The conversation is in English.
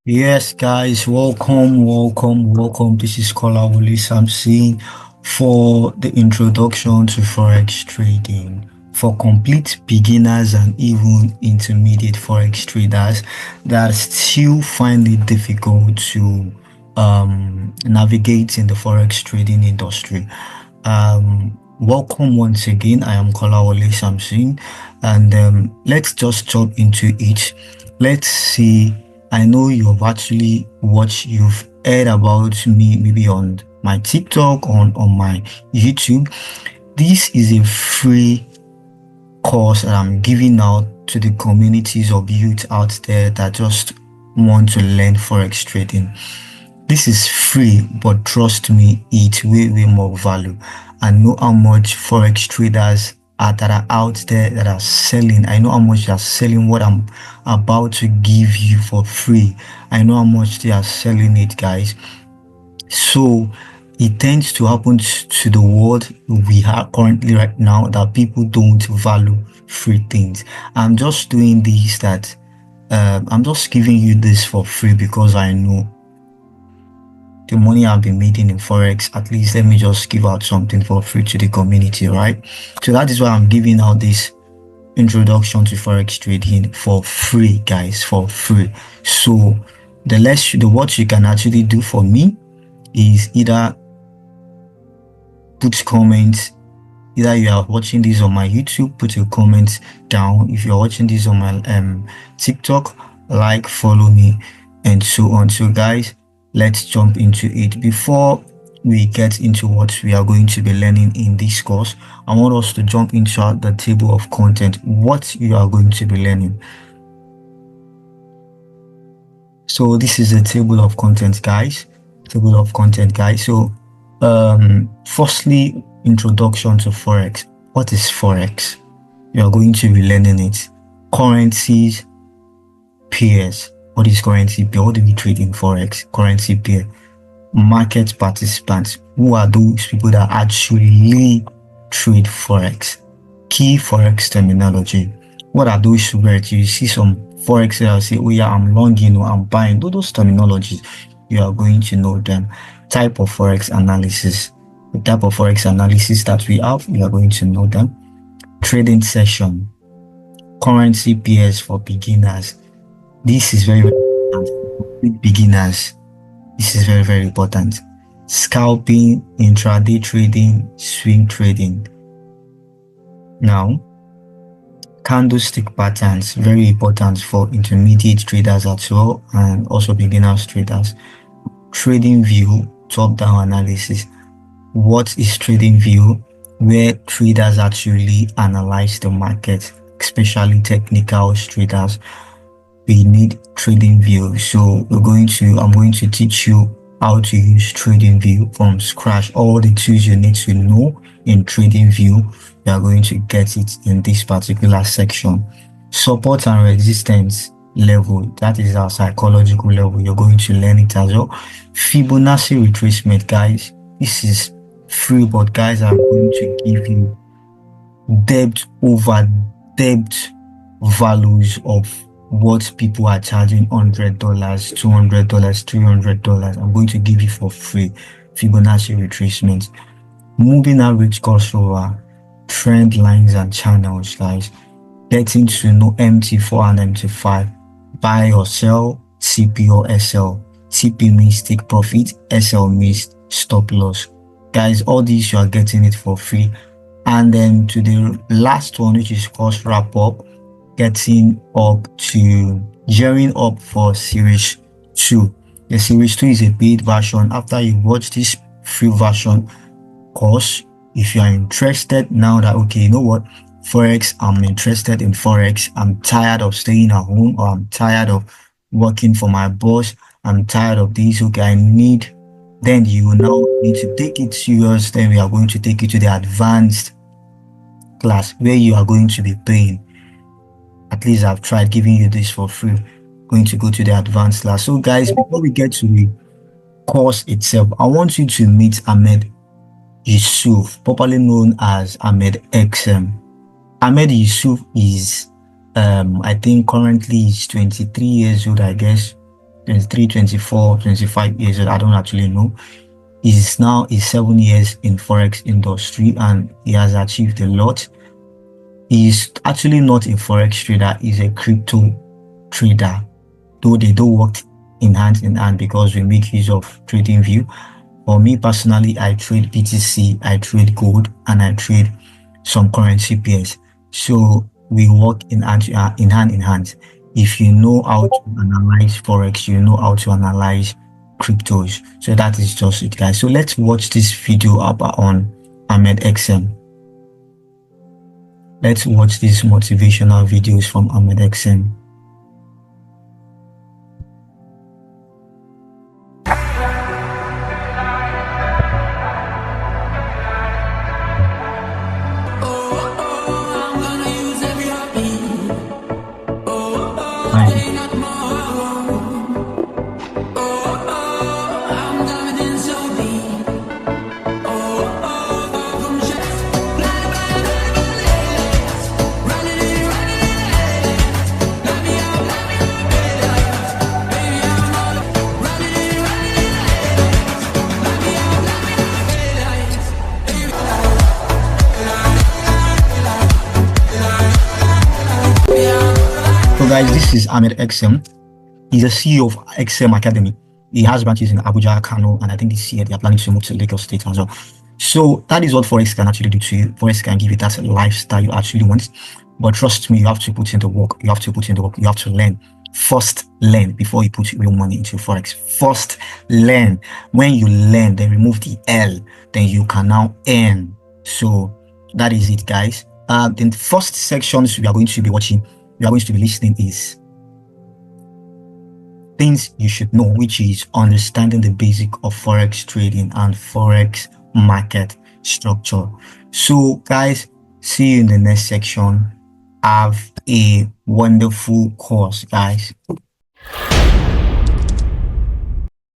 Yes, guys, welcome. This is Kola Wole Samson for the introduction to Forex trading for complete beginners and even intermediate Forex traders that still find it difficult to navigate in the Forex trading industry. Welcome once again. I am Kola Wole Samson, and let's just jump into it. Let's see. I know you've heard about me maybe on my TikTok, on my YouTube. This is a free course that I'm giving out to the communities of youth out there that just want to learn Forex trading. This is free, but trust me, it's way more value. I know how much Forex traders that are out there that are selling. I know how much they are selling what I'm about to give you for free. I know how much they are selling it, guys. So it tends to happen to the world we have currently right now that people don't value free things. I'm just doing this that I'm just giving you this for free because I know the money I've been making in Forex, at least let me just give out something for free to the community, right? So that is why I'm giving out this introduction to Forex trading for free, guys, for free. So the what you can actually do for me is either put comments. Either you are watching this on my YouTube, put your comments down. If you're watching this on my TikTok, like, follow me, and so on. So guys, let's jump into it. Before we get into what we are going to be learning in this course, I want us to jump into the table of content, what you are going to be learning. So this is a table of content, guys. So firstly, introduction to Forex. What is Forex? You are going to be learning it. Currencies, pairs. What is currency pair? What do we trade in Forex? Currency pair. Market participants. Who are those people that actually trade Forex? Key Forex terminology. What are those words? You see some Forex that will say, oh yeah, I'm longing or I'm buying. Those terminologies, you are going to know them. Type of Forex analysis. The type of Forex analysis that we have, you are going to know them. Trading session. Currency pairs for beginners. This is very important for beginners. This is very important. Scalping, intraday trading, swing trading. Now, candlestick patterns, very important for intermediate traders as well, and also beginners traders. Trading view, top-down analysis. What is trading view? Where traders actually analyze the market, especially technical traders. We need trading view. So I'm going to teach you how to use trading view from scratch. All the tools you need to know in trading view, you are going to get it in this particular section. Support and resistance level, that is our psychological level. You're going to learn it as well. Fibonacci retracement, guys. This is free, but guys, I'm going to give you depth over depth values of what people are charging $100, $200, $300. I'm going to give you for free Fibonacci retracement. Moving average crossover, trend lines and channels, guys. Getting to know MT4 and MT5. Buy or sell, CP or SL. CP means take profit, SL means stop loss. Guys, all these you are getting it for free. And then to the last one, which is cost wrap up, getting up to gearing up for series 2. The series 2 is a paid version. After you watch this free version course, if you are interested now that, okay, you know what, Forex, I'm interested in Forex, I'm tired of staying at home, or I'm tired of working for my boss, I'm tired of this, okay, I need, then you will now need to take it serious. Then we are going to take you to the advanced class where you are going to be paying. At least I've tried giving you this for free. Going to go to the advanced class. So guys, before we get to the course itself, I want you to meet Ahmed Yusuf, popularly known as Ahmed XM. Ahmed Yusuf is I think currently he's 23 years old, I guess. 23, 24, 25 years old. I don't actually know. He's now 7 years in Forex industry and he has achieved a lot. He's actually not a Forex trader, he's a crypto trader, though they do work in hand because we make use of TradingView. For me personally, I trade BTC, I trade gold, and I trade some currency pairs. So we work in hand in hand. If you know how to analyze Forex, you know how to analyze cryptos. So that is just it, guys. So let's watch this video about on Ahmed XM. Let's watch these motivational videos from Ahmed XM. So guys, this is Ahmed XM. He's a CEO of XM Academy. He has branches in Abuja, Kano, and I think this year they are planning to move to Lagos State as well. So that is what Forex can actually do to you. Forex can give you that lifestyle you actually want. But trust me, you have to put in the work. You have to put in the work. You have to learn. First, learn before you put real money into Forex. First, learn. When you learn, then remove the L. Then you can now earn. So that is it, guys. The first sections we are going to be watching, we are going to be listening is things you should know, which is understanding the basic of Forex trading and Forex market structure. So guys, see you in the next section. Have a wonderful course, guys.